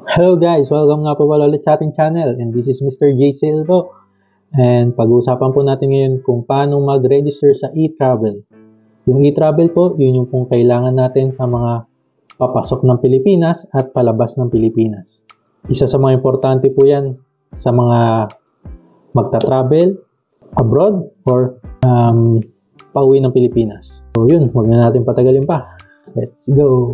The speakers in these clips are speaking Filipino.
Hello guys! Welcome nga po pala ulit sa ating channel, and this is Mr. J. Silvo. And pag-uusapan po natin ngayon kung paano mag-register sa e-travel. Yung e-travel po, yun yung pong kailangan natin sa mga papasok ng Pilipinas at palabas ng Pilipinas. Isa sa mga importante po yan sa mga magta-travel abroad or pauwi ng Pilipinas. So yun, huwag na natin patagalin pa. Let's go!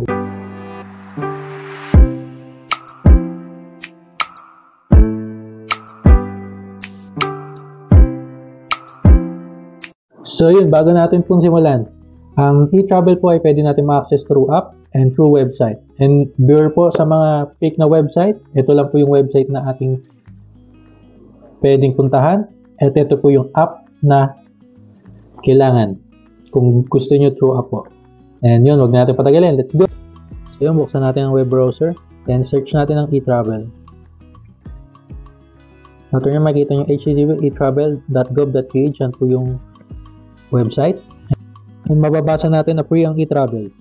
So yun, bago natin pong simulan, ang e-travel po ay pwede natin ma-access through app and through website. And beware po sa mga fake na website, ito lang po yung website na ating pwedeng puntahan. At ito po yung app na kailangan kung gusto nyo through app po. And yun, huwag natin patagalin. Let's go! So yun, buksan natin ang web browser and search natin ang e-travel. After nyo makita nyo http etravel.gov.ph, yan po yung website. And mababasa natin na free ang e-travel.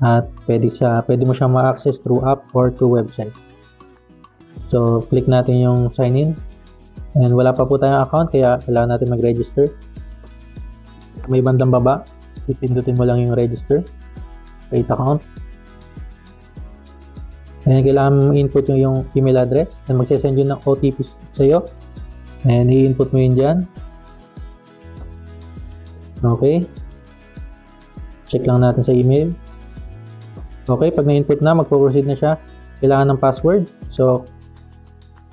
At pwede mo siyang ma-access through app or through website. So, click natin yung sign in. And wala pa po tayong account, kaya kailangan natin mag-register. May bandang baba, ipindutin mo lang yung register. Create account. And kailangan mo input yung email address. And magsasend yun ng OTP sa'yo. And i-input mo yun dyan. Okay. Check lang natin sa email. Okay, pag na-input na, magpo-proceed na siya. Kailangan ng password. So,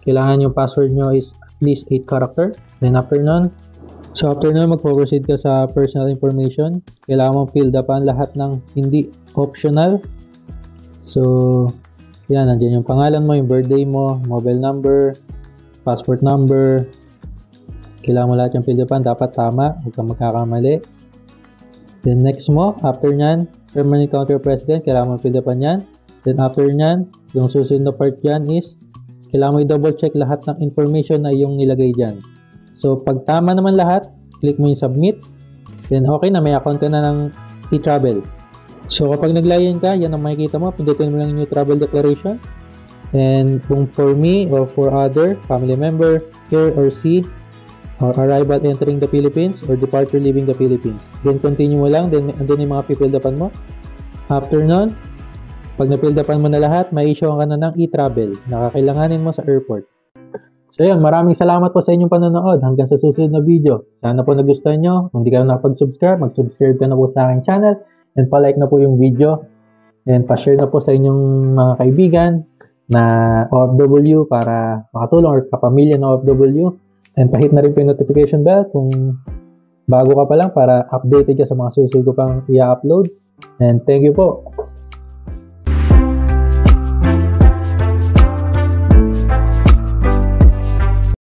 kailangan yung password nyo is at least 8 character. Then after nun, magpo-proceed ka sa personal information. Kailangan mong fill upan lahat ng hindi optional. So, yan, nandiyan yung pangalan mo, yung birthday mo, mobile number, passport number. Kailangan mo lahat yung fill upan, dapat tama, huwag kang magkakamali. Then next mo, after nyan, permanent country resident, kailangan mo fill upan yan. Then after nyan, yung susunod na part dyan is, kailangan mo i-double check lahat ng information na yung nilagay dyan. So pag tama naman lahat, click mo yung submit. Then okay na, may account ka na ng e-travel. So kapag nag-login ka, yan ang makikita mo, pindutin mo lang yung travel declaration. And kung for me or for other family member, here or see, or arrival entering the Philippines or departure leaving the Philippines. Then continue mo lang, then andun yung mga pipildapan mo. After nun, pag napildapan mo na lahat, may issue ka na ng e-travel na kakailanganin mo sa airport. So yun, maraming salamat po sa inyong panonood. Hanggang sa susunod na video. Sana po nagustuhan nyo. Kung di ka na nakapag-subscribe, mag-subscribe ka na po sa aking channel. And pa-like na po yung video. And pa-share na po sa inyong mga kaibigan na OFW para makatulong or kapamilya na OFW. And pahit na rin po yung notification bell kung bago ka pa lang para updated ka sa mga susunod ko pang i-upload. And thank you po.